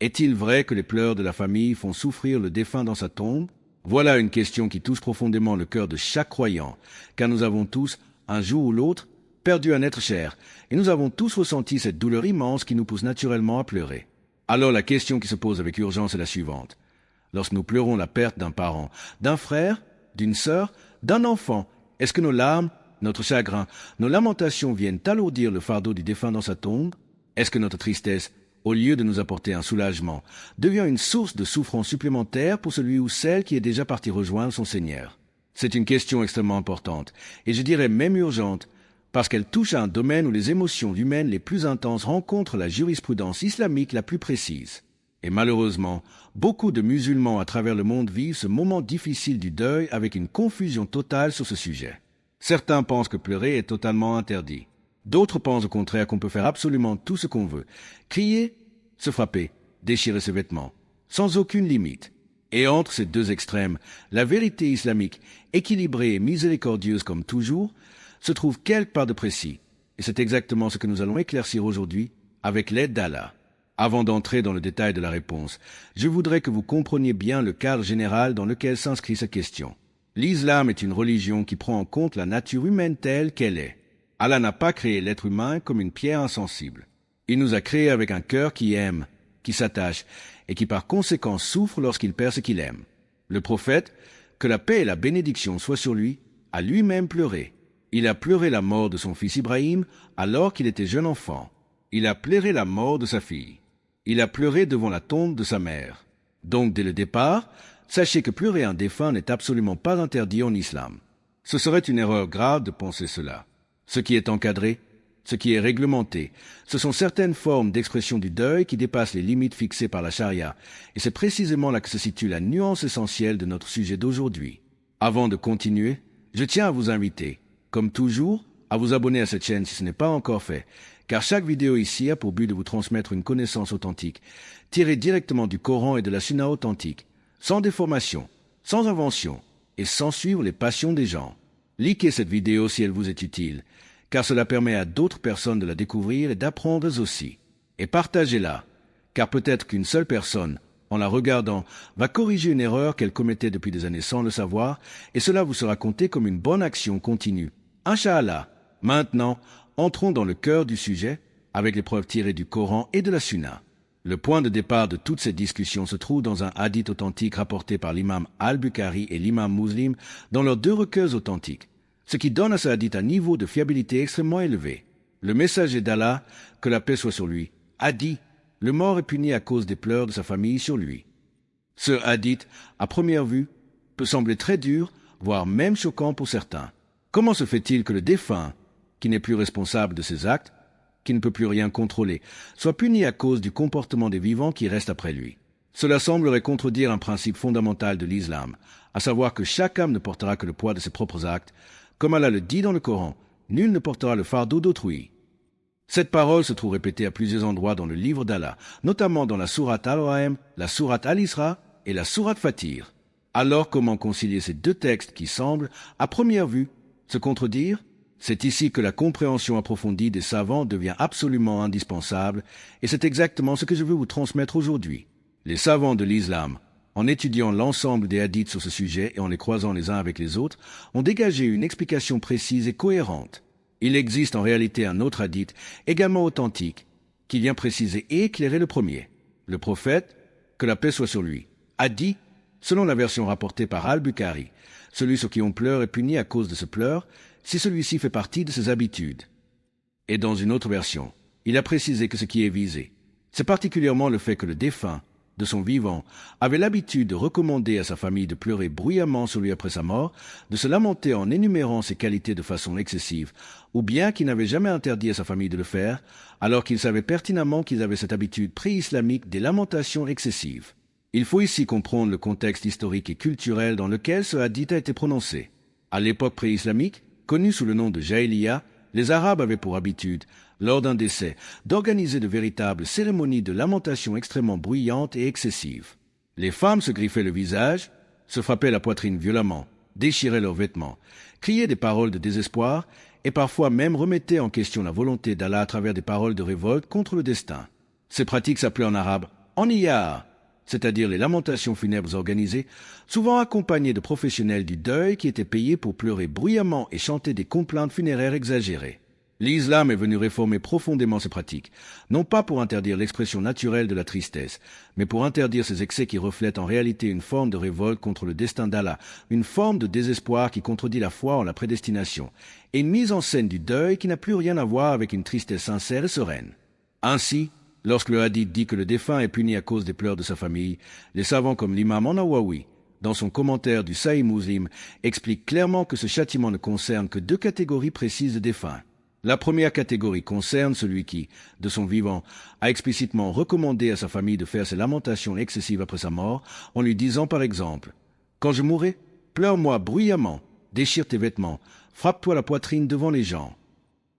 Est-il vrai que les pleurs de la famille font souffrir le défunt dans sa tombe? Voilà une question qui touche profondément le cœur de chaque croyant, car nous avons tous, un jour ou l'autre, perdu un être cher, et nous avons tous ressenti cette douleur immense qui nous pousse naturellement à pleurer. Alors la question qui se pose avec urgence est la suivante. Lorsque nous pleurons la perte d'un parent, d'un frère, d'une sœur, d'un enfant, est-ce que nos larmes, notre chagrin, nos lamentations viennent alourdir le fardeau du défunt dans sa tombe? Est-ce que notre tristesse, au lieu de nous apporter un soulagement, devient une source de souffrance supplémentaire pour celui ou celle qui est déjà parti rejoindre son Seigneur? C'est une question extrêmement importante, et je dirais même urgente, parce qu'elle touche à un domaine où les émotions humaines les plus intenses rencontrent la jurisprudence islamique la plus précise. Et malheureusement, beaucoup de musulmans à travers le monde vivent ce moment difficile du deuil avec une confusion totale sur ce sujet. Certains pensent que pleurer est totalement interdit. D'autres pensent au contraire qu'on peut faire absolument tout ce qu'on veut. Crier, se frapper, déchirer ses vêtements, sans aucune limite. Et entre ces deux extrêmes, la vérité islamique, équilibrée et miséricordieuse comme toujours, se trouve quelque part de précis. Et c'est exactement ce que nous allons éclaircir aujourd'hui avec l'aide d'Allah. Avant d'entrer dans le détail de la réponse, je voudrais que vous compreniez bien le cadre général dans lequel s'inscrit cette question. L'islam est une religion qui prend en compte la nature humaine telle qu'elle est. Allah n'a pas créé l'être humain comme une pierre insensible. Il nous a créés avec un cœur qui aime, qui s'attache, et qui par conséquent souffre lorsqu'il perd ce qu'il aime. Le prophète, que la paix et la bénédiction soient sur lui, a lui-même pleuré. Il a pleuré la mort de son fils Ibrahim alors qu'il était jeune enfant. Il a pleuré la mort de sa fille. Il a pleuré devant la tombe de sa mère. Donc, dès le départ, sachez que pleurer un défunt n'est absolument pas interdit en islam. Ce serait une erreur grave de penser cela. Ce qui est encadré, ce qui est réglementé, ce sont certaines formes d'expression du deuil qui dépassent les limites fixées par la charia, et c'est précisément là que se situe la nuance essentielle de notre sujet d'aujourd'hui. Avant de continuer, je tiens à vous inviter, comme toujours, à vous abonner à cette chaîne si ce n'est pas encore fait, car chaque vidéo ici a pour but de vous transmettre une connaissance authentique, tirée directement du Coran et de la Sunna authentique, sans déformation, sans invention, et sans suivre les passions des gens. Likez cette vidéo si elle vous est utile, car cela permet à d'autres personnes de la découvrir et d'apprendre aussi. Et partagez-la, car peut-être qu'une seule personne, en la regardant, va corriger une erreur qu'elle commettait depuis des années sans le savoir, et cela vous sera compté comme une bonne action continue. Inch'Allah. Maintenant, entrons dans le cœur du sujet, avec les preuves tirées du Coran et de la Sunna. Le point de départ de toute cette discussion se trouve dans un hadith authentique rapporté par l'imam Al-Bukhari et l'imam Muslim dans leurs deux recueils authentiques, ce qui donne à ce hadith un niveau de fiabilité extrêmement élevé. Le messager d'Allah, que la paix soit sur lui, a dit « Le mort est puni à cause des pleurs de sa famille sur lui ». Ce hadith, à première vue, peut sembler très dur, voire même choquant pour certains. Comment se fait-il que le défunt, qui n'est plus responsable de ses actes, qui ne peut plus rien contrôler, soit puni à cause du comportement des vivants qui restent après lui? Cela semblerait contredire un principe fondamental de l'islam, à savoir que chaque âme ne portera que le poids de ses propres actes. Comme Allah le dit dans le Coran, nul ne portera le fardeau d'autrui. Cette parole se trouve répétée à plusieurs endroits dans le livre d'Allah, notamment dans la sourate Al-Rahim, la sourate Al-Isra et la sourate Fatir. Alors comment concilier ces deux textes qui semblent, à première vue, se contredire? C'est ici que la compréhension approfondie des savants devient absolument indispensable, et c'est exactement ce que je veux vous transmettre aujourd'hui. Les savants de l'islam, en étudiant l'ensemble des hadiths sur ce sujet et en les croisant les uns avec les autres, ont dégagé une explication précise et cohérente. Il existe en réalité un autre hadith, également authentique, qui vient préciser et éclairer le premier. Le prophète, que la paix soit sur lui, a dit, selon la version rapportée par Al-Bukhari, « Celui sur qui on pleure est puni à cause de ce pleur, si celui-ci fait partie de ses habitudes. » Et dans une autre version, il a précisé que ce qui est visé, c'est particulièrement le fait que le défunt, de son vivant, avait l'habitude de recommander à sa famille de pleurer bruyamment sur lui après sa mort, de se lamenter en énumérant ses qualités de façon excessive, ou bien qu'il n'avait jamais interdit à sa famille de le faire, alors qu'il savait pertinemment qu'ils avaient cette habitude pré-islamique des lamentations excessives. Il faut ici comprendre le contexte historique et culturel dans lequel ce hadith a été prononcé. À l'époque pré-islamique, connue sous le nom de Jahiliya, les Arabes avaient pour habitude, lors d'un décès, d'organiser de véritables cérémonies de lamentation extrêmement bruyantes et excessives. Les femmes se griffaient le visage, se frappaient la poitrine violemment, déchiraient leurs vêtements, criaient des paroles de désespoir et parfois même remettaient en question la volonté d'Allah à travers des paroles de révolte contre le destin. Ces pratiques s'appelaient en arabe « Oniya, c'est-à-dire les lamentations funèbres organisées, souvent accompagnées de professionnels du deuil qui étaient payés pour pleurer bruyamment et chanter des complaintes funéraires exagérées. L'islam est venu réformer profondément ces pratiques, non pas pour interdire l'expression naturelle de la tristesse, mais pour interdire ces excès qui reflètent en réalité une forme de révolte contre le destin d'Allah, une forme de désespoir qui contredit la foi en la prédestination, et une mise en scène du deuil qui n'a plus rien à voir avec une tristesse sincère et sereine. Ainsi, lorsque le hadith dit que le défunt est puni à cause des pleurs de sa famille, les savants comme l'imam An-Nawawi, dans son commentaire du Sahih Muslim, expliquent clairement que ce châtiment ne concerne que deux catégories précises de défunts. La première catégorie concerne celui qui, de son vivant, a explicitement recommandé à sa famille de faire ses lamentations excessives après sa mort, en lui disant par exemple « Quand je mourrai, pleure-moi bruyamment, déchire tes vêtements, frappe-toi la poitrine devant les gens. »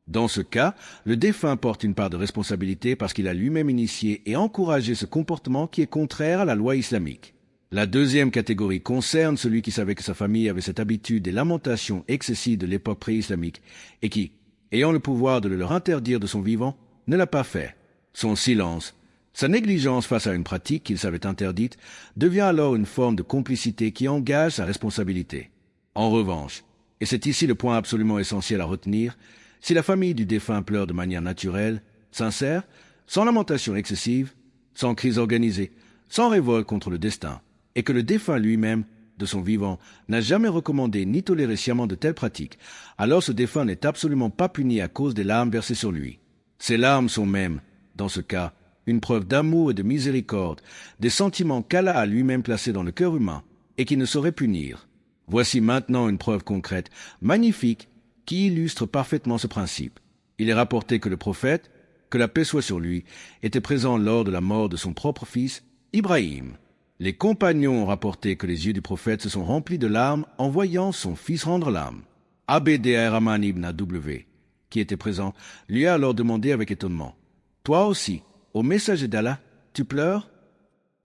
Dans ce cas, le défunt porte une part de responsabilité parce qu'il a lui-même initié et encouragé ce comportement qui est contraire à la loi islamique. La deuxième catégorie concerne celui qui savait que sa famille avait cette habitude des lamentations excessives de l'époque pré-islamique et qui, ayant le pouvoir de le leur interdire de son vivant, ne l'a pas fait. Son silence, sa négligence face à une pratique qu'il savait interdite, devient alors une forme de complicité qui engage sa responsabilité. En revanche, et c'est ici le point absolument essentiel à retenir, si la famille du défunt pleure de manière naturelle, sincère, sans lamentation excessive, sans crise organisée, sans révolte contre le destin, et que le défunt lui-même, de son vivant, n'a jamais recommandé ni toléré sciemment de telles pratiques, alors ce défunt n'est absolument pas puni à cause des larmes versées sur lui. Ces larmes sont même, dans ce cas, une preuve d'amour et de miséricorde, des sentiments qu'Allah a lui-même placés dans le cœur humain et qui ne saurait punir. Voici maintenant une preuve concrète, magnifique, qui illustre parfaitement ce principe. Il est rapporté que le prophète, que la paix soit sur lui, était présent lors de la mort de son propre fils, Ibrahim. Les compagnons ont rapporté que les yeux du prophète se sont remplis de larmes en voyant son fils rendre l'âme. Abd ar-Rahman ibn A.W., qui était présent, lui a alors demandé avec étonnement, « Toi aussi, ô messager d'Allah, tu pleures ?»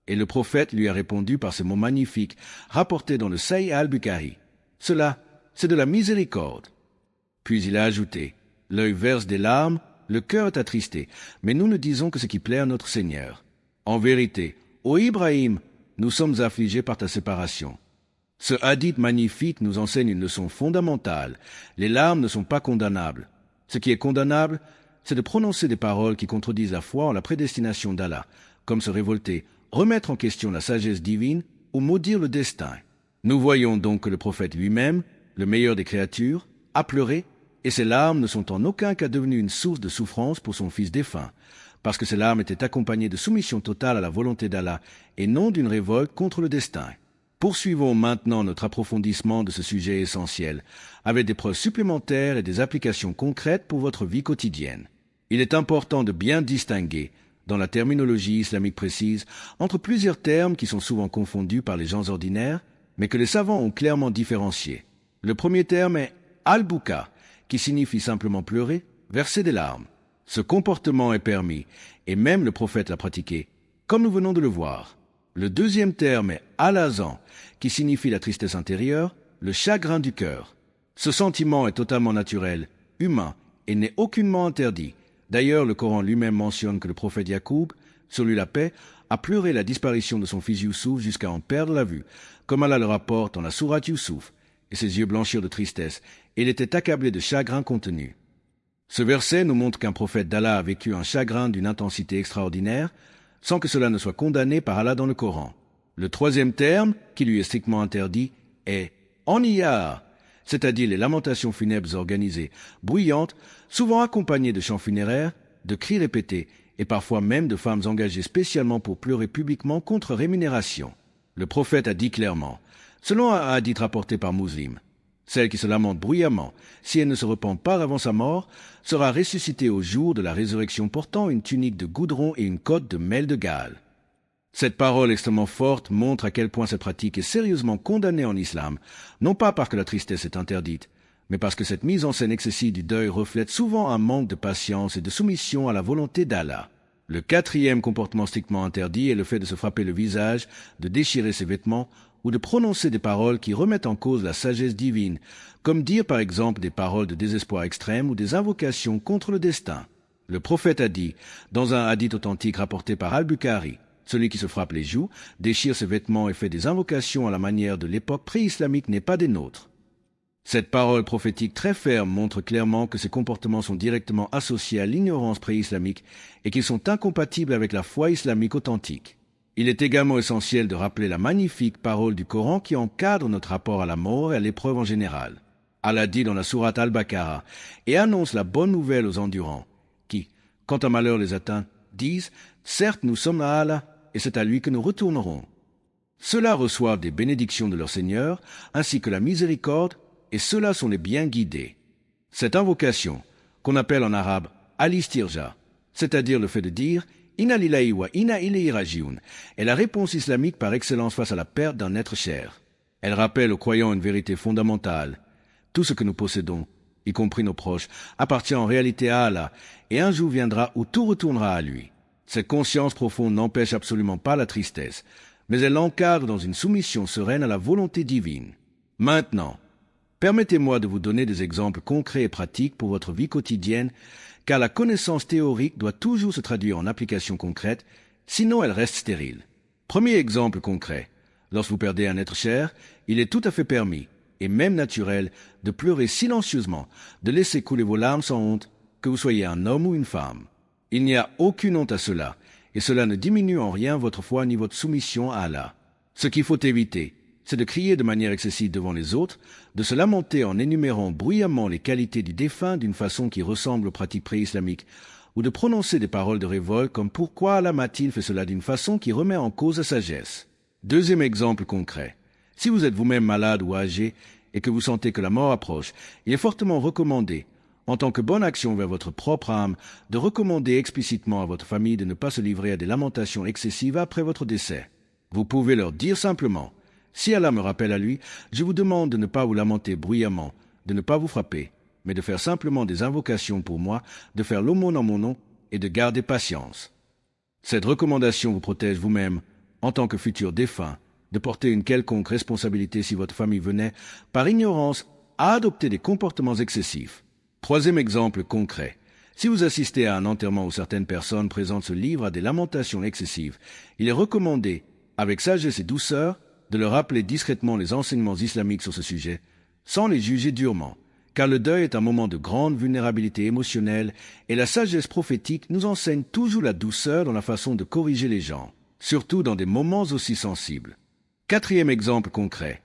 Et le prophète lui a répondu par ces mots magnifiques, rapportés dans le Sahih al-Bukhari. « Cela, c'est de la miséricorde. » Puis il a ajouté, « L'œil verse des larmes, le cœur est attristé, mais nous ne disons que ce qui plaît à notre Seigneur. En vérité, ô Ibrahim, nous sommes affligés par ta séparation. » Ce hadith magnifique nous enseigne une leçon fondamentale. Les larmes ne sont pas condamnables. Ce qui est condamnable, c'est de prononcer des paroles qui contredisent la foi en la prédestination d'Allah, comme se révolter, remettre en question la sagesse divine ou maudire le destin. Nous voyons donc que le prophète lui-même, le meilleur des créatures, a pleuré, et ses larmes ne sont en aucun cas devenues une source de souffrance pour son fils défunt, parce que ces larmes étaient accompagnées de soumission totale à la volonté d'Allah et non d'une révolte contre le destin. Poursuivons maintenant notre approfondissement de ce sujet essentiel, avec des preuves supplémentaires et des applications concrètes pour votre vie quotidienne. Il est important de bien distinguer, dans la terminologie islamique précise, entre plusieurs termes qui sont souvent confondus par les gens ordinaires, mais que les savants ont clairement différenciés. Le premier terme est al-buka, qui signifie simplement pleurer, verser des larmes. Ce comportement est permis, et même le prophète l'a pratiqué, comme nous venons de le voir. Le deuxième terme est al-hazan, qui signifie la tristesse intérieure, le chagrin du cœur. Ce sentiment est totalement naturel, humain, et n'est aucunement interdit. D'ailleurs, le Coran lui-même mentionne que le prophète Yacoub, sur lui la paix, a pleuré la disparition de son fils Youssouf jusqu'à en perdre la vue, comme Allah le rapporte dans la sourate Youssouf, et ses yeux blanchirent de tristesse, et il était accablé de chagrin contenu. Ce verset nous montre qu'un prophète d'Allah a vécu un chagrin d'une intensité extraordinaire, sans que cela ne soit condamné par Allah dans le Coran. Le troisième terme, qui lui est strictement interdit, est « oniya », c'est-à-dire les lamentations funèbres organisées, bruyantes, souvent accompagnées de chants funéraires, de cris répétés, et parfois même de femmes engagées spécialement pour pleurer publiquement contre rémunération. Le prophète a dit clairement, selon un hadith rapporté par Muslim, celle qui se lamente bruyamment, si elle ne se repent pas avant sa mort, sera ressuscitée au jour de la résurrection portant une tunique de goudron et une cotte de mêle de Galles. Cette parole extrêmement forte montre à quel point cette pratique est sérieusement condamnée en islam, non pas parce que la tristesse est interdite, mais parce que cette mise en scène excessive du deuil reflète souvent un manque de patience et de soumission à la volonté d'Allah. Le quatrième comportement strictement interdit est le fait de se frapper le visage, de déchirer ses vêtements ou de prononcer des paroles qui remettent en cause la sagesse divine, comme dire par exemple des paroles de désespoir extrême ou des invocations contre le destin. Le prophète a dit, dans un hadith authentique rapporté par Al-Bukhari, Celui qui se frappe les joues, déchire ses vêtements et fait des invocations à la manière de l'époque pré-islamique n'est pas des nôtres. Cette parole prophétique très ferme montre clairement que ces comportements sont directement associés à l'ignorance pré-islamique et qu'ils sont incompatibles avec la foi islamique authentique. Il est également essentiel de rappeler la magnifique parole du Coran qui encadre notre rapport à la mort et à l'épreuve en général. Allah dit dans la sourate Al-Baqarah et annonce la bonne nouvelle aux endurants, qui, quand un malheur les atteint, disent « Certes, nous sommes à Allah, et c'est à lui que nous retournerons. » Ceux-là reçoivent des bénédictions de leur Seigneur, ainsi que la miséricorde, et ceux-là sont les bien guidés. Cette invocation, qu'on appelle en arabe « al-istirja », c'est-à-dire le fait de dire « Inna lillahi wa inna ilayhi rajiun », est la réponse islamique par excellence face à la perte d'un être cher. Elle rappelle aux croyants une vérité fondamentale. Tout ce que nous possédons, y compris nos proches, appartient en réalité à Allah, et un jour viendra où tout retournera à lui. Cette conscience profonde n'empêche absolument pas la tristesse, mais elle l'encadre dans une soumission sereine à la volonté divine. Maintenant, permettez-moi de vous donner des exemples concrets et pratiques pour votre vie quotidienne, car la connaissance théorique doit toujours se traduire en application concrète, sinon elle reste stérile. Premier exemple concret. Lorsque vous perdez un être cher, il est tout à fait permis, et même naturel, de pleurer silencieusement, de laisser couler vos larmes sans honte, que vous soyez un homme ou une femme. Il n'y a aucune honte à cela, et cela ne diminue en rien votre foi ni votre soumission à Allah. Ce qu'il faut éviter, c'est de crier de manière excessive devant les autres, de se lamenter en énumérant bruyamment les qualités du défunt d'une façon qui ressemble aux pratiques pré-islamiques, ou de prononcer des paroles de révolte comme « Pourquoi Allah m'a-t-il fait cela » d'une façon qui remet en cause la sagesse. Deuxième exemple concret. Si vous êtes vous-même malade ou âgé et que vous sentez que la mort approche, il est fortement recommandé, en tant que bonne action vers votre propre âme, de recommander explicitement à votre famille de ne pas se livrer à des lamentations excessives après votre décès. Vous pouvez leur dire simplement « Si Allah me rappelle à lui, je vous demande de ne pas vous lamenter bruyamment, de ne pas vous frapper, mais de faire simplement des invocations pour moi, de faire l'aumône en mon nom et de garder patience. » Cette recommandation vous protège vous-même, en tant que futur défunt, de porter une quelconque responsabilité si votre famille venait, par ignorance, à adopter des comportements excessifs. Troisième exemple concret. Si vous assistez à un enterrement où certaines personnes présentes se livrent à des lamentations excessives, il est recommandé, avec sagesse et douceur, de leur rappeler discrètement les enseignements islamiques sur ce sujet, sans les juger durement, car le deuil est un moment de grande vulnérabilité émotionnelle et la sagesse prophétique nous enseigne toujours la douceur dans la façon de corriger les gens, surtout dans des moments aussi sensibles. Quatrième exemple concret.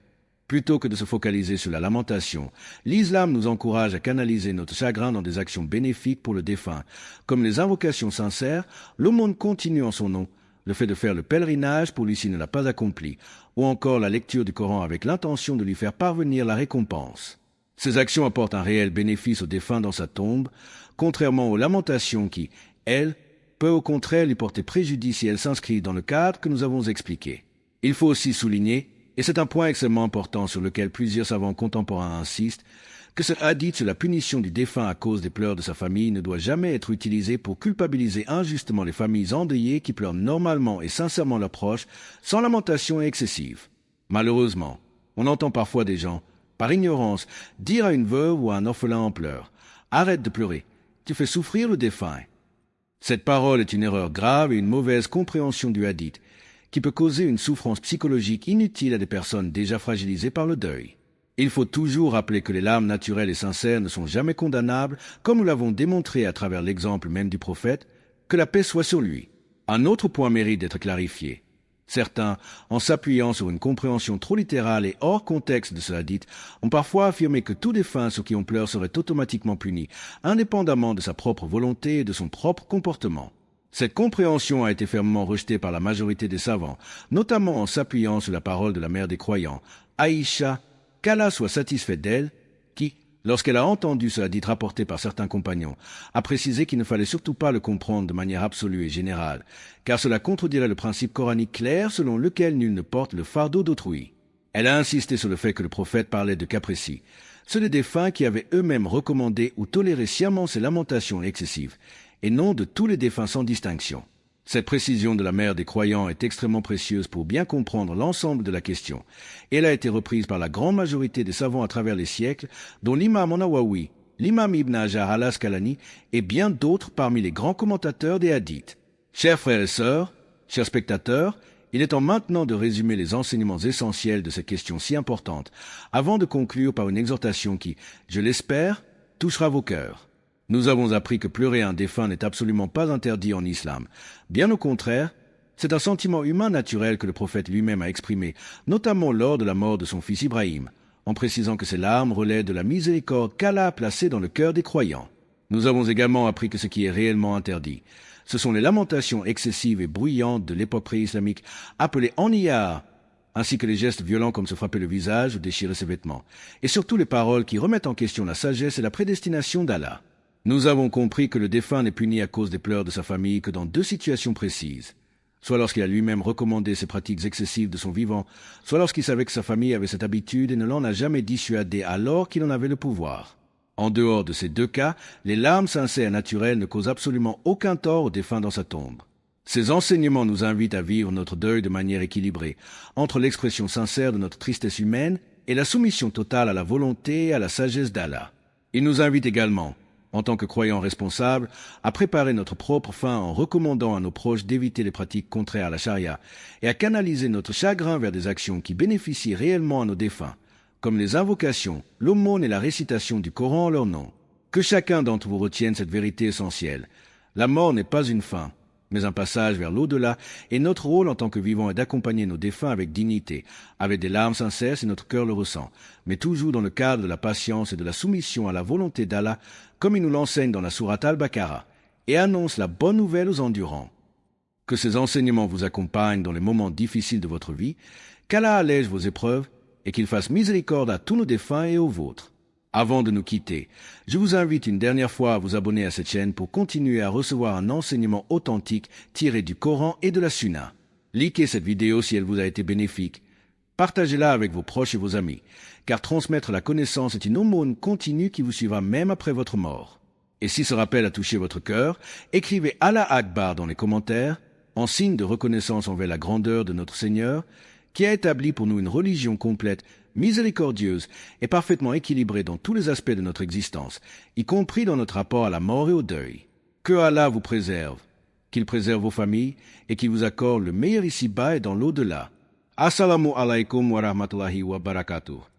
Plutôt que de se focaliser sur la lamentation, l'islam nous encourage à canaliser notre chagrin dans des actions bénéfiques pour le défunt, comme les invocations sincères, l'aumône continue en son nom, le fait de faire le pèlerinage pour lui s'il ne l'a pas accompli, ou encore la lecture du Coran avec l'intention de lui faire parvenir la récompense. Ces actions apportent un réel bénéfice au défunt dans sa tombe, contrairement aux lamentations qui, elles, peuvent au contraire lui porter préjudice si elles s'inscrivent dans le cadre que nous avons expliqué. Il faut aussi souligner, et c'est un point extrêmement important sur lequel plusieurs savants contemporains insistent, que ce hadith sur la punition du défunt à cause des pleurs de sa famille ne doit jamais être utilisé pour culpabiliser injustement les familles endeuillées qui pleurent normalement et sincèrement leurs proches, sans lamentation excessive. Malheureusement, on entend parfois des gens, par ignorance, dire à une veuve ou à un orphelin en pleurs « Arrête de pleurer, tu fais souffrir le défunt ». Cette parole est une erreur grave et une mauvaise compréhension du hadith, qui peut causer une souffrance psychologique inutile à des personnes déjà fragilisées par le deuil. Il faut toujours rappeler que les larmes naturelles et sincères ne sont jamais condamnables, comme nous l'avons démontré à travers l'exemple même du prophète, que la paix soit sur lui. Un autre point mérite d'être clarifié. Certains, en s'appuyant sur une compréhension trop littérale et hors contexte de ce hadith, ont parfois affirmé que tout défunt sur qui on pleure serait automatiquement puni, indépendamment de sa propre volonté et de son propre comportement. Cette compréhension a été fermement rejetée par la majorité des savants, notamment en s'appuyant sur la parole de la mère des croyants, Aïcha, qu'Allah soit satisfait d'elle, qui, lorsqu'elle a entendu ce hadith rapporté par certains compagnons, a précisé qu'il ne fallait surtout pas le comprendre de manière absolue et générale, car cela contredirait le principe coranique clair selon lequel nul ne porte le fardeau d'autrui. Elle a insisté sur le fait que le prophète parlait de cas précis, ceux des défunts qui avaient eux-mêmes recommandé ou toléré sciemment ces lamentations excessives, et non de tous les défunts sans distinction. Cette précision de la mère des croyants est extrêmement précieuse pour bien comprendre l'ensemble de la question, et elle a été reprise par la grande majorité des savants à travers les siècles, dont l'imam An-Nawawi, l'imam Ibn Hajar al-Asqalani et bien d'autres parmi les grands commentateurs des hadiths. Chers frères et sœurs, Chers spectateurs, il est temps maintenant de résumer les enseignements essentiels de cette question si importante, avant de conclure par une exhortation qui, je l'espère, touchera vos cœurs. Nous avons appris que pleurer un défunt n'est absolument pas interdit en islam. Bien au contraire, c'est un sentiment humain naturel que le prophète lui-même a exprimé, notamment lors de la mort de son fils Ibrahim, en précisant que ces larmes relaient de la miséricorde qu'Allah a placée dans le cœur des croyants. Nous avons également appris que ce qui est réellement interdit, ce sont les lamentations excessives et bruyantes de l'époque pré-islamique, appelées enniyar, ainsi que les gestes violents comme se frapper le visage ou déchirer ses vêtements, et surtout les paroles qui remettent en question la sagesse et la prédestination d'Allah. Nous avons compris que le défunt n'est puni à cause des pleurs de sa famille que dans deux situations précises, soit lorsqu'il a lui-même recommandé ces pratiques excessives de son vivant, soit lorsqu'il savait que sa famille avait cette habitude et ne l'en a jamais dissuadé alors qu'il en avait le pouvoir. En dehors de ces deux cas, les larmes sincères naturelles ne causent absolument aucun tort au défunt dans sa tombe. Ces enseignements nous invitent à vivre notre deuil de manière équilibrée, entre l'expression sincère de notre tristesse humaine et la soumission totale à la volonté et à la sagesse d'Allah. Ils nous invitent également, en tant que croyants responsables, à préparer notre propre fin en recommandant à nos proches d'éviter les pratiques contraires à la charia et à canaliser notre chagrin vers des actions qui bénéficient réellement à nos défunts, comme les invocations, l'aumône et la récitation du Coran en leur nom. Que chacun d'entre vous retienne cette vérité essentielle. La mort n'est pas une fin, mais un passage vers l'au-delà, et notre rôle en tant que vivants est d'accompagner nos défunts avec dignité, avec des larmes sincères si notre cœur le ressent, mais toujours dans le cadre de la patience et de la soumission à la volonté d'Allah, comme il nous l'enseigne dans la sourate Al-Baqarah, et annonce la bonne nouvelle aux endurants. Que ces enseignements vous accompagnent dans les moments difficiles de votre vie, qu'Allah allège vos épreuves, et qu'il fasse miséricorde à tous nos défunts et aux vôtres. Avant de nous quitter, je vous invite une dernière fois à vous abonner à cette chaîne pour continuer à recevoir un enseignement authentique tiré du Coran et de la Sunna. Likez cette vidéo si elle vous a été bénéfique. Partagez-la avec vos proches et vos amis, car transmettre la connaissance est une aumône continue qui vous suivra même après votre mort. Et si ce rappel a touché votre cœur, écrivez Allah Akbar dans les commentaires, en signe de reconnaissance envers la grandeur de notre Seigneur, qui a établi pour nous une religion complète, miséricordieuse et parfaitement équilibrée dans tous les aspects de notre existence, y compris dans notre rapport à la mort et au deuil. Que Allah vous préserve, qu'il préserve vos familles et qu'il vous accorde le meilleur ici-bas et dans l'au-delà. Assalamu alaikum wa rahmatullahi wa barakatuh.